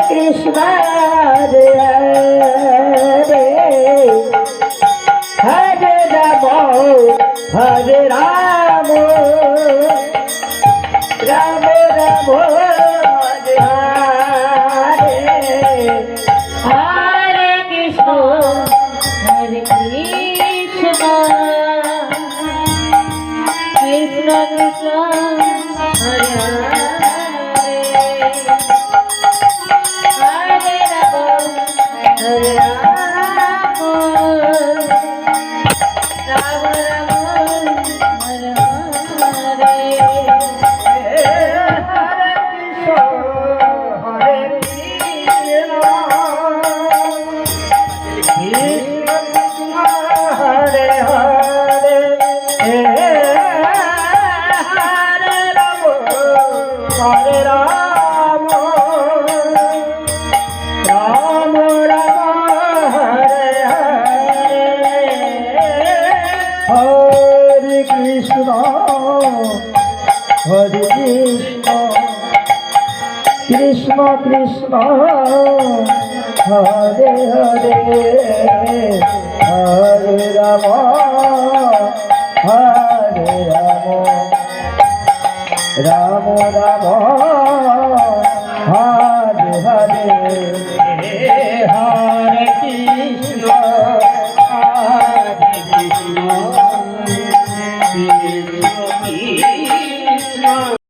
Krishna Hare Hare Ram Hare Ram Ram Ram Hare Hare Hare Krishna Hare Krishna Krishna Krishna Hare Hare Hare Ram Ram Ram Hare Hare Hare Krishna Hare Krishna Krishna Krishna Hare Hare Hare Ram Hare Ram Ram Ram Hare Hare Hare Krishna Hare Krishna Krishna Krishna Hare Hare Hare Ram